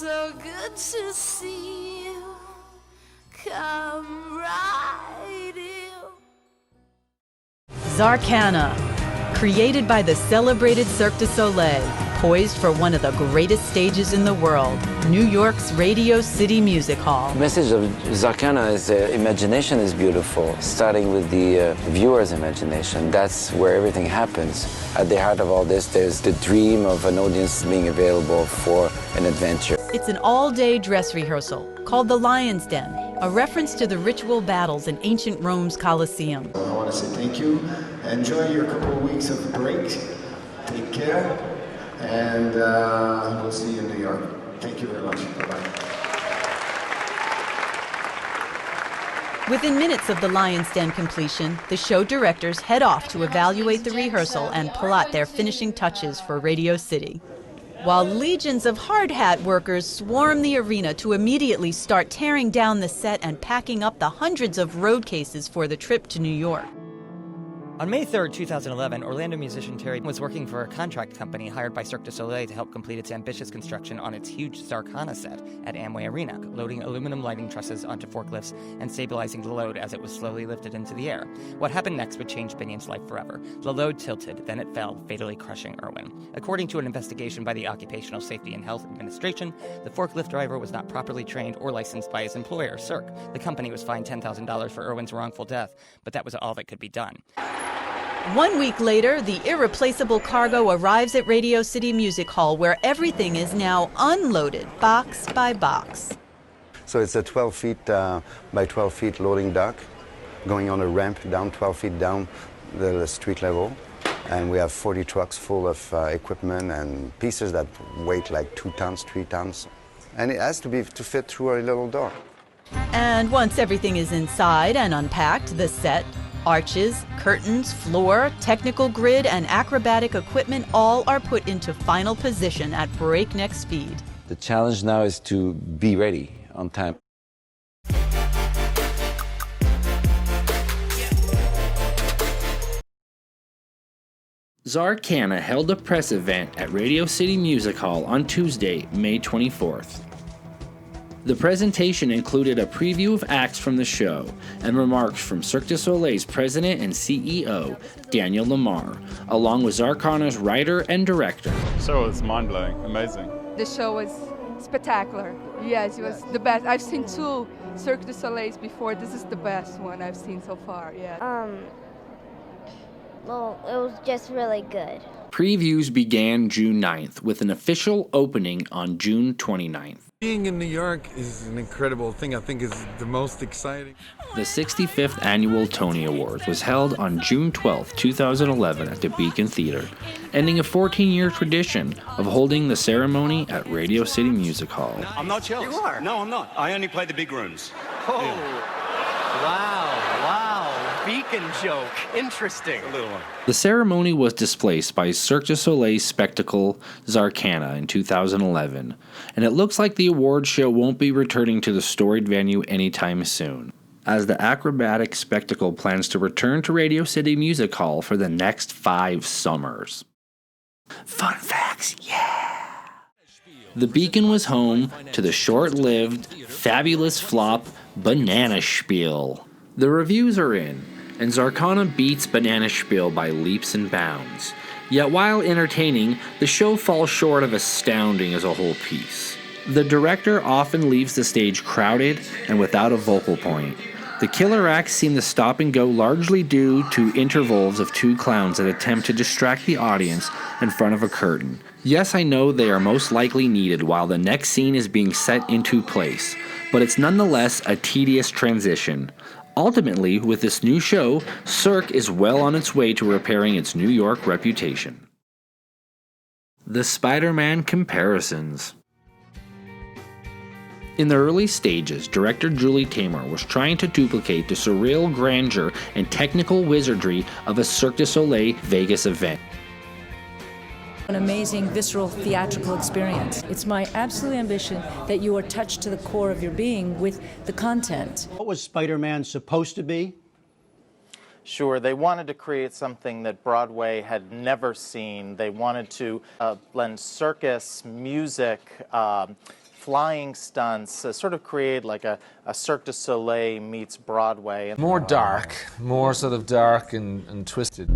so good to see you. Come right in. Zarkana, created by the celebrated Cirque du Soleil, poised for one of the greatest stages in the world, New York's Radio City Music Hall. The message of Zarkana is imagination is beautiful, starting with the viewer's imagination. That's where everything happens. At the heart of all this, there's the dream of an audience being available for an adventure. It's an all-day dress rehearsal called the Lion's Den, a reference to the ritual battles in ancient Rome's Colosseum. I want to say thank you. Enjoy your couple of weeks of break. Take care. And we'll see you in New York. Thank you very much. Bye-bye. Within minutes of the Lion's Den completion, the show directors head off to evaluate the rehearsal and plot their finishing touches for Radio City. While legions of hard hat workers swarm the arena to immediately start tearing down the set and packing up the hundreds of road cases for the trip to New York. On May 3rd, 2011, Orlando musician Terry was working for a contract company hired by Cirque du Soleil to help complete its ambitious construction on its huge Zarkana set at Amway Arena, loading aluminum lighting trusses onto forklifts and stabilizing the load as it was slowly lifted into the air. What happened next would change Binion's life forever. The load tilted, then it fell, fatally crushing Irwin. According to an investigation by the Occupational Safety and Health Administration, the forklift driver was not properly trained or licensed by his employer, Cirque. The company was fined $10,000 for Irwin's wrongful death, but that was all that could be done. 1 week later, the irreplaceable cargo arrives at Radio City Music Hall, where everything is now unloaded, box by box. So it's a 12 feet by 12 feet loading dock, going on a ramp down 12 feet down the street level. And we have 40 trucks full of equipment and pieces that weight like 2 tons, 3 tons. And it has to fit through a little door. And once everything is inside and unpacked, the set, arches, curtains, floor, technical grid, and acrobatic equipment all are put into final position at breakneck speed. The challenge now is to be ready on time. Zarkana held a press event at Radio City Music Hall on Tuesday, May 24th. The presentation included a preview of acts from the show and remarks from Cirque du Soleil's president and CEO, Daniel Lamar, along with Zarkana's writer and director. So it's mind-blowing, amazing. The show was spectacular. Yes, it was the best. I've seen 2 Cirque du Soleils before. This is the best one I've seen so far, yeah. Well, it was just really good. Previews began June 9th with an official opening on June 29th. Being in New York is an incredible thing. I think is the most exciting. The 65th Annual Tony Awards was held on June 12, 2011 at the Beacon Theater, ending a 14-year tradition of holding the ceremony at Radio City Music Hall. I'm not jealous. You are? No, I'm not. I only play the big rooms. Oh, yeah. wow. Beacon joke. Interesting. A little one. The ceremony was displaced by Cirque du Soleil's spectacle Zarkana in 2011, and it looks like the award show won't be returning to the storied venue anytime soon, as the acrobatic spectacle plans to return to Radio City Music Hall for the next 5 summers. Fun facts, yeah! The Beacon was home to the short-lived, fabulous flop Banana Spiel. The reviews are in, and Zarkana beats Banana Spiel by leaps and bounds. Yet while entertaining, the show falls short of astounding as a whole piece. The director often leaves the stage crowded and without a vocal point. The killer acts seem to stop and go largely due to intervals of 2 clowns that attempt to distract the audience in front of a curtain. Yes, I know they are most likely needed while the next scene is being set into place, but it's nonetheless a tedious transition. Ultimately, with this new show, Cirque is well on its way to repairing its New York reputation. The Spider-Man comparisons. In the early stages, director Julie Taymor was trying to duplicate the surreal grandeur and technical wizardry of a Cirque du Soleil Vegas event. An amazing, visceral, theatrical experience. It's my absolute ambition that you are touched to the core of your being with the content. What was Spider-Man supposed to be? Sure, they wanted to create something that Broadway had never seen. They wanted to blend circus, music, flying stunts, sort of create like a Cirque du Soleil meets Broadway. More dark, more sort of dark and twisted.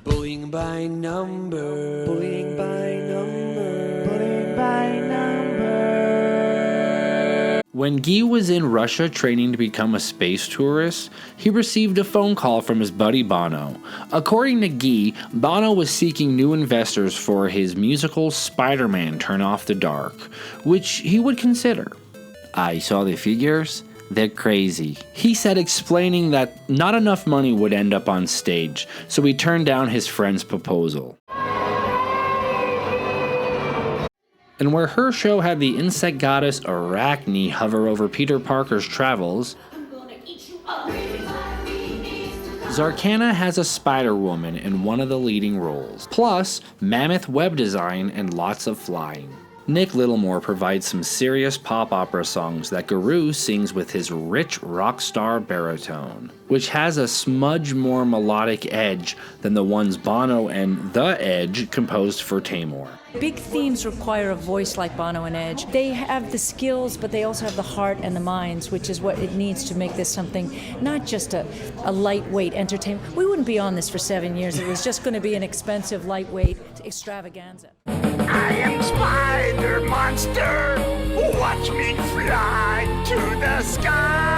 Bullying by number. Bullying by number. Bullying by number. When Guy was in Russia training to become a space tourist, he received a phone call from his buddy Bono. According to Guy, Bono was seeking new investors for his musical Spider-Man Turn Off the Dark, which he would consider. I saw the figures. They're crazy, he said, explaining that not enough money would end up on stage, so he turned down his friend's proposal. And where her show had the insect goddess Arachne hover over Peter Parker's travels, Zarkana has a Spider-Woman in one of the leading roles, plus mammoth web design and lots of flying. Nick Littlemore provides some serious pop opera songs that Guru sings with his rich rock star baritone, which has a smudge more melodic edge than the ones Bono and The Edge composed for Tamor. Big themes require a voice like Bono and Edge. They have the skills, but they also have the heart and the minds, which is what it needs to make this something, not just a lightweight entertainment. We wouldn't be on this for 7 years. It was just going to be an expensive, lightweight extravaganza. I am Spider Monster. Watch me fly to the sky.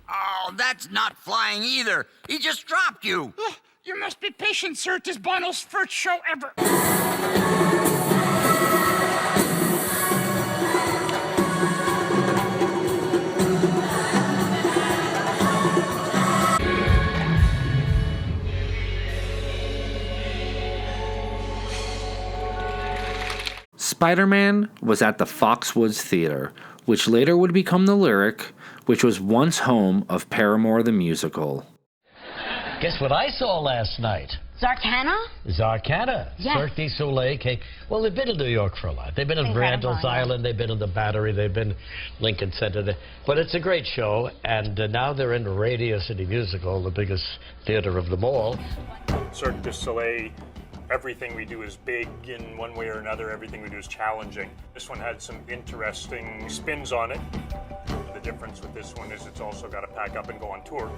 Oh, that's not flying either. He just dropped you. You must be patient, sir. It is Bono's first show ever. Spider-Man was at the Foxwoods Theater, which later would become the Lyric, which was once home of Paramore the Musical. Guess what I saw last night? Zarkana? Zarkana. Yeah. Cirque du Soleil. Well, they've been in New York for a lot. They've been in Randall's Island. They've been in the Battery. They've been Lincoln Center. But it's a great show, and now they're in Radio City Musical, the biggest theater of them all. Cirque du Soleil, everything we do is big in one way or another. Everything we do is challenging. This one had some interesting spins on it. The difference with this one is it's also got to pack up and go on tour.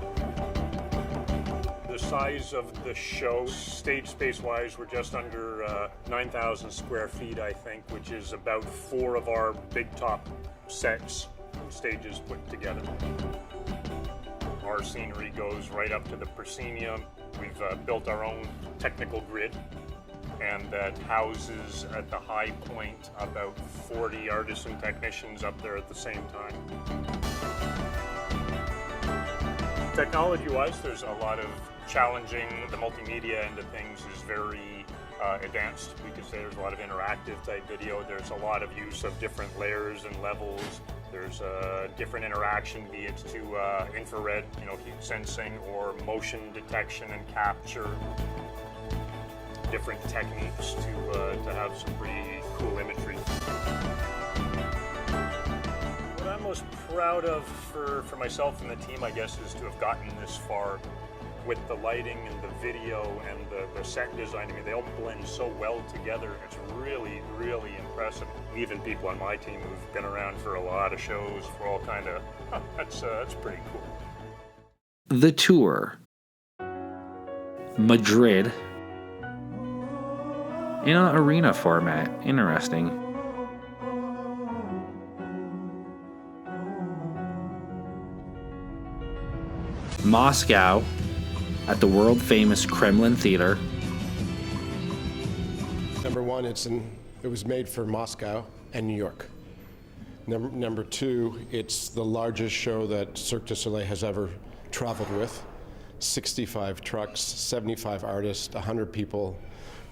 The size of the show, stage space-wise, we're just under 9,000 square feet, I think, which is about 4 of our big top sets and stages put together. Our scenery goes right up to the proscenium. We've built our own technical grid, and that houses at the high point about 40 artists and technicians up there at the same time. Technology-wise, there's a lot of challenging. The multimedia end of things is very advanced. We could say there's a lot of interactive type video. There's a lot of use of different layers and levels. There's different interaction, be it to infrared, heat sensing, or motion detection and capture. Different techniques to have some pretty cool imagery. What I'm most proud of for myself and the team, I guess, is to have gotten this far with the lighting and the video and the set design. I mean, they all blend so well together. It's really, really impressive. Even people on my team who've been around for a lot of shows, we're all kind of, that's pretty cool. The tour. Madrid. In an arena format. Interesting. Moscow at the world-famous Kremlin Theater. Number one, it was made for Moscow and New York. Number two, it's the largest show that Cirque du Soleil has ever traveled with. 65 trucks, 75 artists, 100 people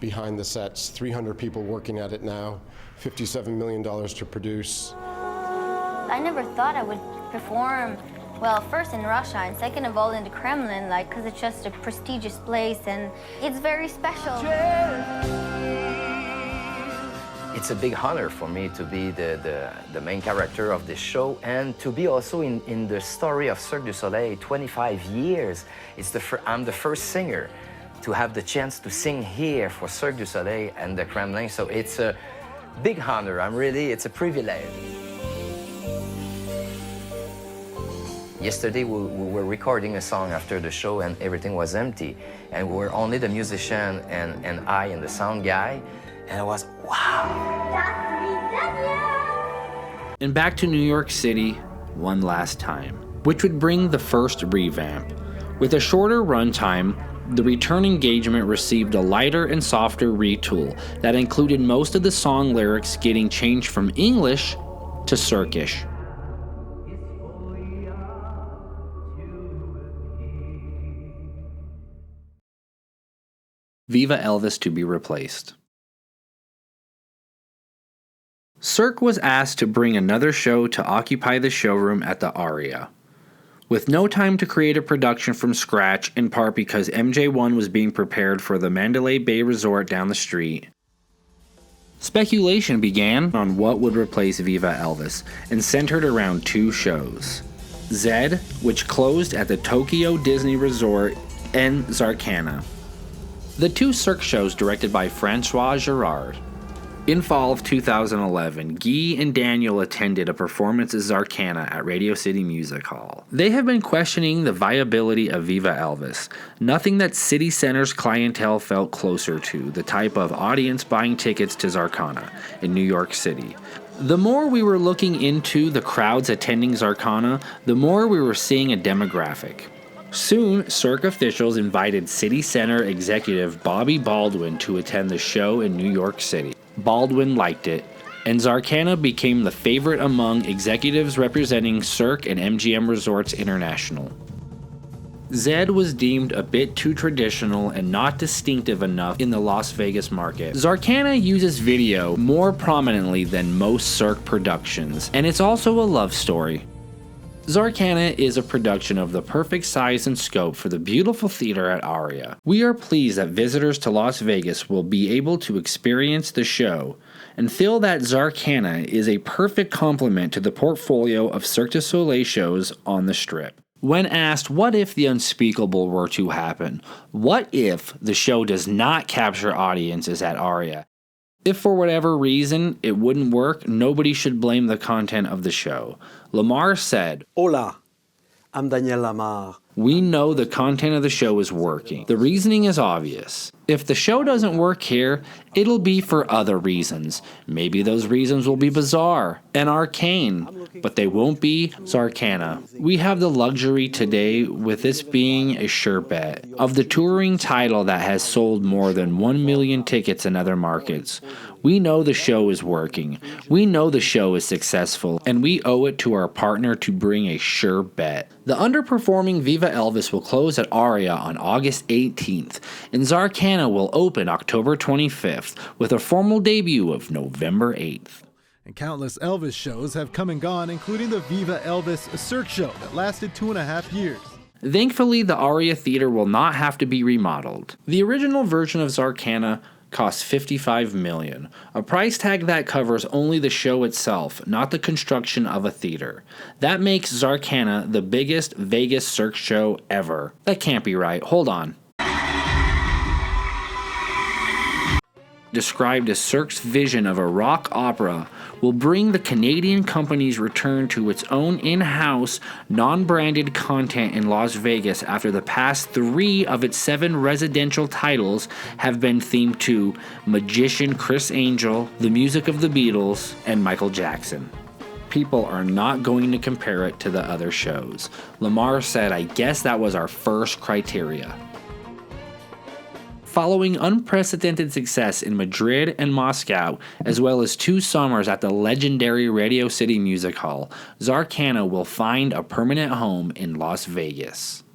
behind the sets, 300 people working at it now, $57 million to produce. I never thought I would perform, well, first in Russia and second of all in the Kremlin, because it's just a prestigious place and it's very special. It's a big honor for me to be the main character of this show and to be also in the story of Cirque du Soleil, 25 years. I'm the first singer to have the chance to sing here for Cirque du Soleil and the Kremlin. So it's a big honor. It's a privilege. Yesterday we were recording a song after the show and everything was empty. And we were only the musician and I and the sound guy. And it was, wow. And back to New York City one last time, which would bring the first revamp. With a shorter runtime, the return engagement received a lighter and softer retool that included most of the song lyrics getting changed from English to Cirque-ish. Viva Elvis to be replaced. Cirque was asked to bring another show to occupy the showroom at the Aria. With no time to create a production from scratch, in part because MJ1 was being prepared for the Mandalay Bay Resort down the street, speculation began on what would replace Viva Elvis and centered around two shows. Zed, which closed at the Tokyo Disney Resort, and Zarkana. The two Cirque shows directed by Francois Girard. In fall of 2011, Guy and Daniel attended a performance at Zarkana at Radio City Music Hall. They have been questioning the viability of Viva Elvis, nothing that City Center's clientele felt closer to, the type of audience buying tickets to Zarkana in New York City. The more we were looking into the crowds attending Zarkana, the more we were seeing a demographic. Soon, Cirque officials invited City Center executive Bobby Baldwin to attend the show in New York City. Baldwin liked it, and Zarkana became the favorite among executives representing Cirque and MGM Resorts International. Zed was deemed a bit too traditional and not distinctive enough in the Las Vegas market. Zarkana uses video more prominently than most Cirque productions, and it's also a love story. Zarkana is a production of the perfect size and scope for the beautiful theater at Aria. We are pleased that visitors to Las Vegas will be able to experience the show and feel that Zarkana is a perfect complement to the portfolio of Cirque du Soleil shows on the Strip. When asked what if the unspeakable were to happen, what if the show does not capture audiences at Aria? If for whatever reason it wouldn't work, nobody should blame the content of the show. Lamar said, Hola, I'm Daniel Lamar. We know the content of the show is working. The reasoning is obvious. If the show doesn't work here, it'll be for other reasons. Maybe those reasons will be bizarre and arcane, but they won't be Zarkana. We have the luxury today, with this being a sure bet, of the touring title that has sold more than 1 million tickets in other markets. We know the show is working. We know the show is successful, and we owe it to our partner to bring a sure bet. The underperforming Viva Elvis will close at Aria on August 18th, and Zarkana will open October 25th, with a formal debut of November 8th. And countless Elvis shows have come and gone, including the Viva Elvis Cirque show that lasted 2.5 years. Thankfully, the Aria Theater will not have to be remodeled. The original version of Zarkana cost $55 million, a price tag that covers only the show itself, not the construction of a theater. That makes Zarkana the biggest Vegas Cirque show ever. That can't be right. Hold on. Described as Cirque's vision of a rock opera, will bring the Canadian company's return to its own in-house, non-branded content in Las Vegas after the past 3 of its 7 residential titles have been themed to magician Chris Angel, the music of the Beatles, and Michael Jackson. People are not going to compare it to the other shows. Lamar said, I guess that was our first criteria. Following unprecedented success in Madrid and Moscow, as well as 2 summers at the legendary Radio City Music Hall, Zarkana will find a permanent home in Las Vegas.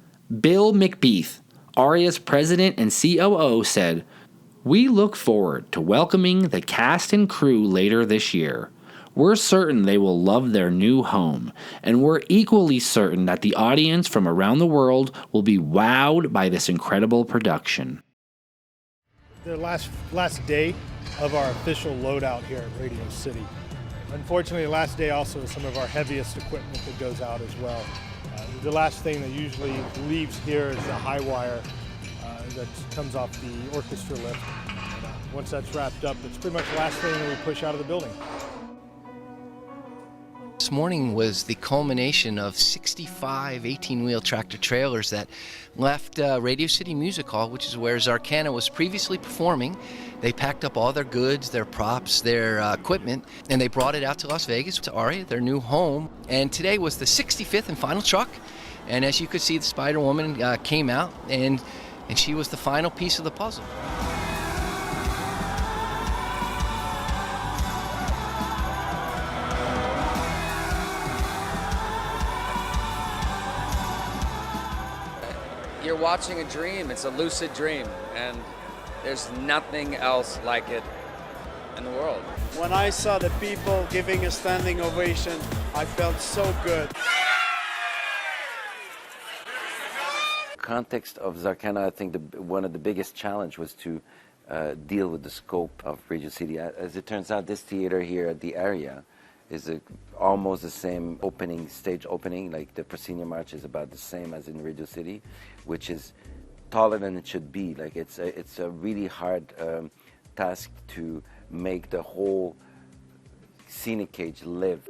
Bill McBeath, Aria's president and COO, said, We look forward to welcoming the cast and crew later this year. We're certain they will love their new home, and we're equally certain that the audience from around the world will be wowed by this incredible production. The last day of our official loadout here at Radio City. Unfortunately, the last day also is some of our heaviest equipment that goes out as well. The last thing that usually leaves here is the high wire that comes off the orchestra lift. And, once that's wrapped up, it's pretty much the last thing that we push out of the building. This morning was the culmination of 65 18-wheel tractor trailers that left Radio City Music Hall, which is where Zarkana was previously performing. They packed up all their goods, their props, their equipment, and they brought it out to Las Vegas, to Aria, their new home. And today was the 65th and final truck. And as you could see, the Spider-Woman came out, and she was the final piece of the puzzle. You're watching a dream. It's a lucid dream, and there's nothing else like it in the world. When I saw the people giving a standing ovation, I felt so good. Context of Zarkana, I think one of the biggest challenge was to deal with the scope of Radio City. As it turns out, this theater here at the Aria is almost the same stage opening, like the Proscenium March is about the same as in Radio City, which is taller than it should be. Like it's a really hard task to make the whole scenic cage live.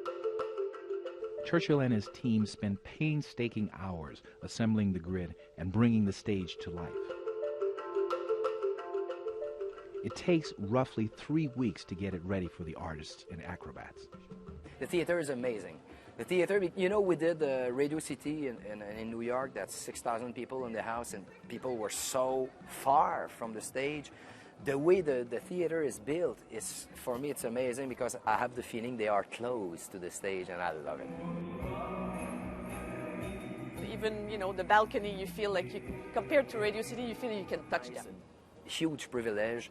Churchill and his team spend painstaking hours assembling the grid and bringing the stage to life. It takes roughly 3 weeks to get it ready for the artists and acrobats. The theater is amazing. The theater, you know, we did Radio City in New York. That's 6,000 people in the house, and people were so far from the stage. The way the theater is built is, for me, it's amazing because I have the feeling they are close to the stage, and I love it. Even, you know, the balcony, you feel like compared to Radio City, you feel you can touch them. Huge privilege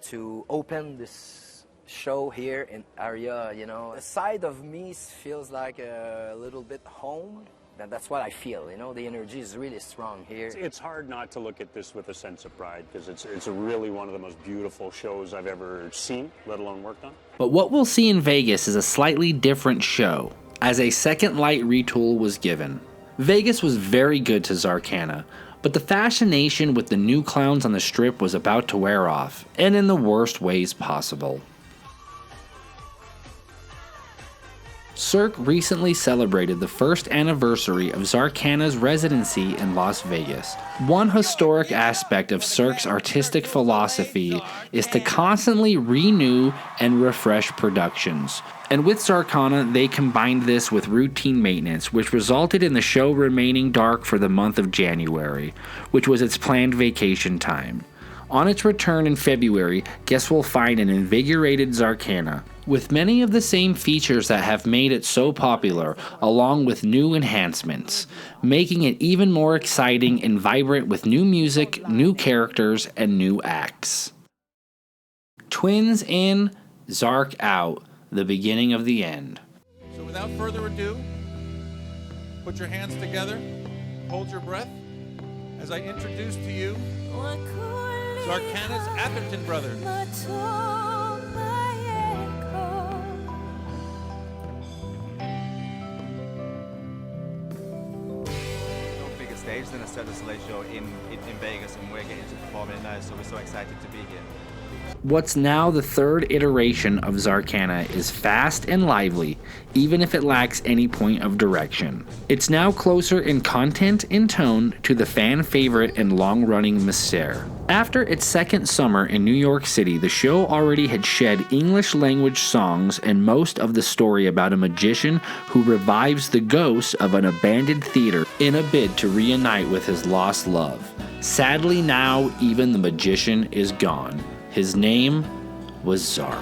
to open this show here in Aria, you know. A side of me feels like a little bit home. And that's what I feel, you know, the energy is really strong here. It's hard not to look at this with a sense of pride because it's really one of the most beautiful shows I've ever seen, let alone worked on. But what we'll see in Vegas is a slightly different show, as a second light retool was given. Vegas was very good to Zarkana, but the fascination with the new clowns on the strip was about to wear off, and in the worst ways possible. Cirque recently celebrated the first anniversary of Zarkana's residency in Las Vegas. One historic aspect of Cirque's artistic philosophy is to constantly renew and refresh productions. And with Zarkana, they combined this with routine maintenance, which resulted in the show remaining dark for the month of January, which was its planned vacation time. On its return in February, guests will find an invigorated Zarkana, with many of the same features that have made it so popular, along with new enhancements, making it even more exciting and vibrant with new music, new characters, and new acts. Twins in, Zark out, the beginning of the end. So without further ado, put your hands together, hold your breath, as I introduce to you Zarkana's Atherton Brothers. Bigger stage than a Cirque du Soleil show in Vegas, and we're getting to perform it now, so we're so excited to be here. What's now the third iteration of Zarkana is fast and lively, even if it lacks any point of direction. It's now closer in content and tone to the fan favorite and long-running Mystère. After its second summer in New York City, the show already had shed English language songs and most of the story about a magician who revives the ghosts of an abandoned theater in a bid to reunite with his lost love. Sadly now, even the magician is gone. His name was Zark.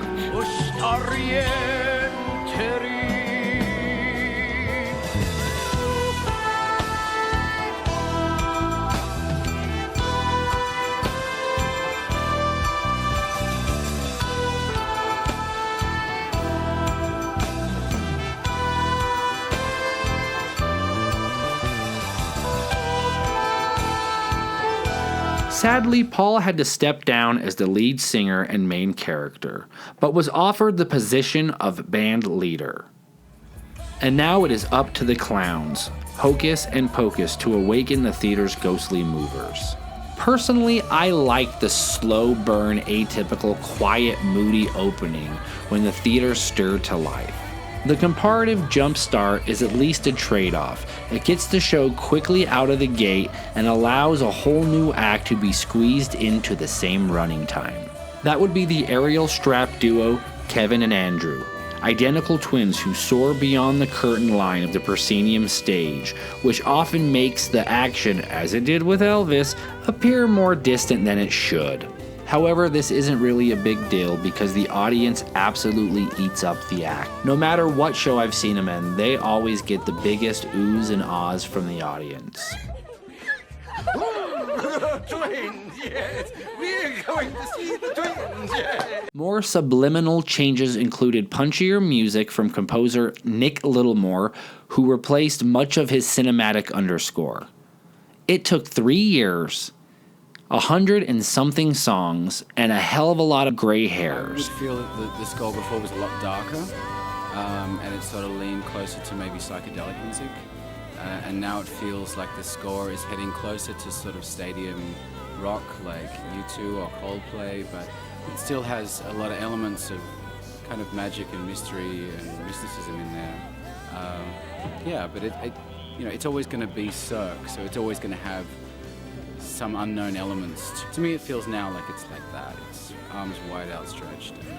Sadly, Paul had to step down as the lead singer and main character, but was offered the position of band leader. And now it is up to the clowns, Hocus and Pocus, to awaken the theater's ghostly movers. Personally, I like the slow burn, atypical, quiet, moody opening when the theater stirred to life. The comparative jump start is at least a trade-off. It gets the show quickly out of the gate and allows a whole new act to be squeezed into the same running time. That would be the aerial strap duo, Kevin and Andrew. Identical twins who soar beyond the curtain line of the proscenium stage, which often makes the action, as it did with Elvis, appear more distant than it should. However, this isn't really a big deal because the audience absolutely eats up the act. No matter what show I've seen them in, they always get the biggest oohs and ahs from the audience. Twins, yes! We're going to see the twins, yes! More subliminal changes included punchier music from composer Nick Littlemore, who replaced much of his cinematic underscore. It took 3 years, 100 and something songs, and a hell of a lot of gray hairs. I would feel that the score before was a lot darker, and it sort of leaned closer to maybe psychedelic music. And now it feels like the score is heading closer to sort of stadium rock like U2 or Coldplay, but it still has a lot of elements of kind of magic and mystery and mysticism in there. Yeah, but it's always going to be Cirque, so it's always going to have some unknown elements. To me, it feels now like it's like that. It's arms wide outstretched, and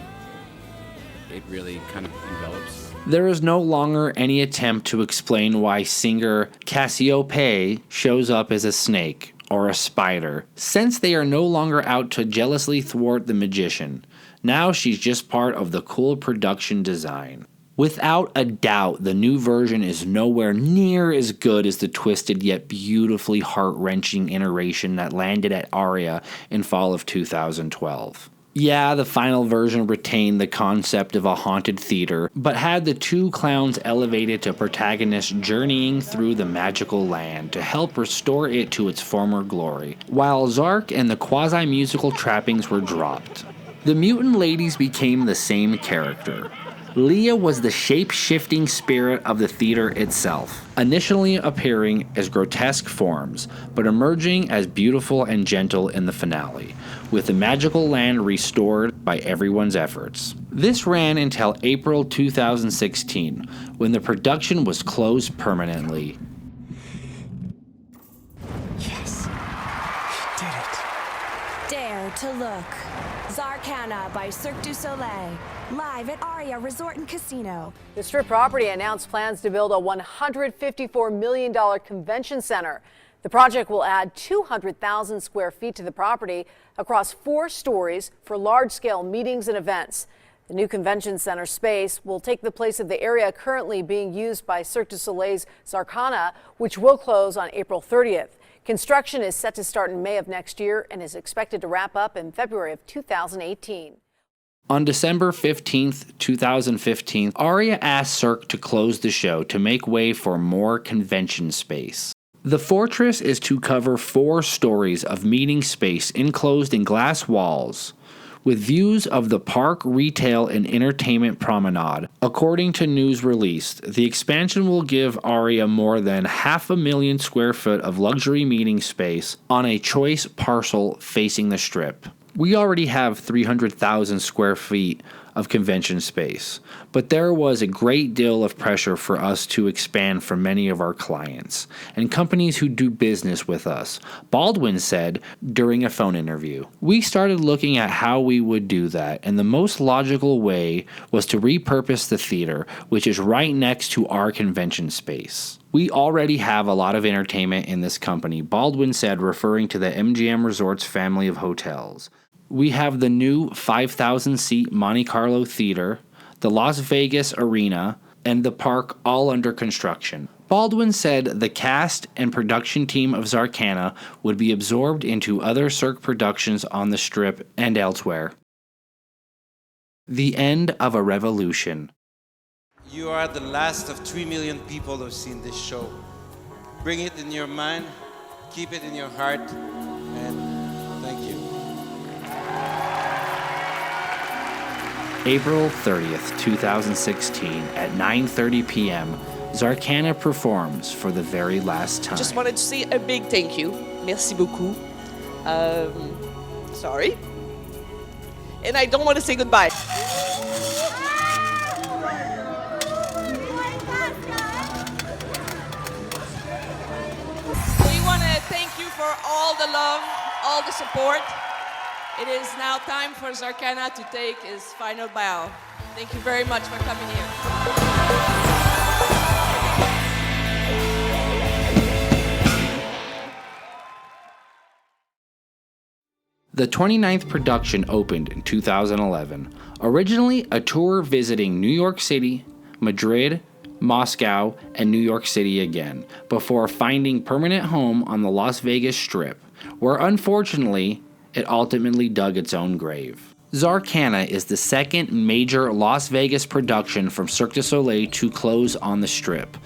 it really kind of envelops. There is no longer any attempt to explain why singer Cassiope shows up as a snake or a spider, since they are no longer out to jealously thwart the magician. Now she's just part of the cool production design. Without a doubt, the new version is nowhere near as good as the twisted yet beautifully heart-wrenching iteration that landed at Aria in fall of 2012. Yeah, the final version retained the concept of a haunted theater, but had the two clowns elevated to protagonists journeying through the magical land to help restore it to its former glory, while Zark and the quasi-musical trappings were dropped. The mutant ladies became the same character. Leah was the shape-shifting spirit of the theater itself, initially appearing as grotesque forms, but emerging as beautiful and gentle in the finale, with the magical land restored by everyone's efforts. This ran until April 2016, when the production was closed permanently. Yes, we did it. Dare to look. Zarkana by Cirque du Soleil. Live at Aria Resort and Casino. The Strip property announced plans to build a $154 million convention center. The project will add 200,000 square feet to the property across 4 stories for large-scale meetings and events. The new convention center space will take the place of the area currently being used by Cirque du Soleil's Zarkana, which will close on April 30th. Construction is set to start in May of next year and is expected to wrap up in February of 2018. On December 15, 2015, Aria asked Cirque to close the show to make way for more convention space. The fortress is to cover 4 stories of meeting space enclosed in glass walls, with views of the park, retail, and entertainment promenade. According to news released, the expansion will give Aria more than 500,000 square foot of luxury meeting space on a choice parcel facing the Strip. We already have 300,000 square feet of convention space, but there was a great deal of pressure for us to expand for many of our clients and companies who do business with us, Baldwin said during a phone interview. We started looking at how we would do that, and the most logical way was to repurpose the theater, which is right next to our convention space. We already have a lot of entertainment in this company, Baldwin said, referring to the MGM Resorts family of hotels. We have the new 5,000-seat Monte Carlo Theater, the Las Vegas Arena, and the park all under construction. Baldwin said the cast and production team of Zarkana would be absorbed into other Cirque productions on the Strip and elsewhere. The end of a revolution. You are the last of 3 million people who have seen this show. Bring it in your mind, keep it in your heart, and thank you. April 30th, 2016 at 9:30 p.m., Zarkana performs for the very last time. Just wanted to say a big thank you. Merci beaucoup. Sorry. And I don't want to say goodbye. We want to thank you for all the love, all the support. It is now time for Zarkana to take his final bow. Thank you very much for coming here. The 29th production opened in 2011, originally a tour visiting New York City, Madrid, Moscow, and New York City again, before finding permanent home on the Las Vegas Strip, where unfortunately it ultimately dug its own grave. Zarkana is the second major Las Vegas production from Cirque du Soleil to close on the Strip,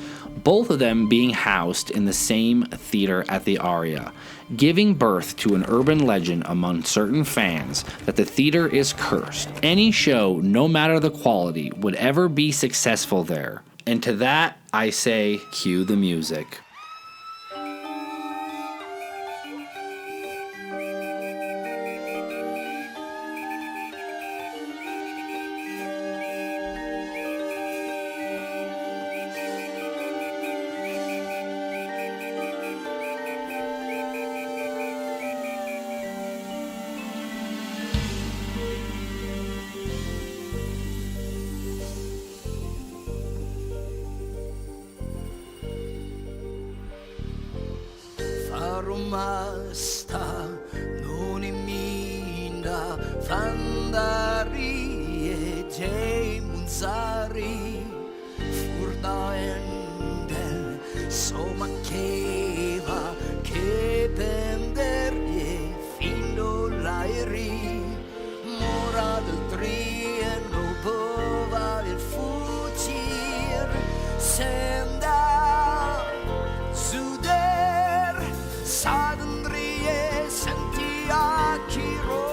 both of them being housed in the same theater at the Aria, giving birth to an urban legend among certain fans that the theater is cursed. Any show, no matter the quality, would ever be successful there. And to that, I say, cue the music. Farumasta nuni minda fandari e jay munzari furta endel soma keva ke penderie findo lairi mora del trieno bova il fucir senda Sadandrie senti a chiro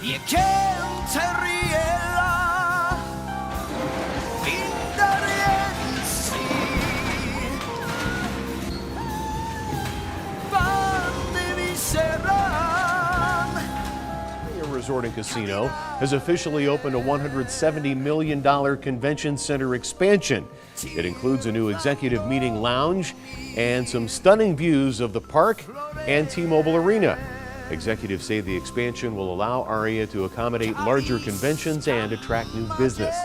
You can't riela Vindariensi Vandevi Seran. Aria Resort and Casino has officially opened a $170 million convention center expansion. It includes a new executive meeting lounge and some stunning views of the park and T-Mobile Arena. Executives say the expansion will allow Aria to accommodate larger conventions and attract new business.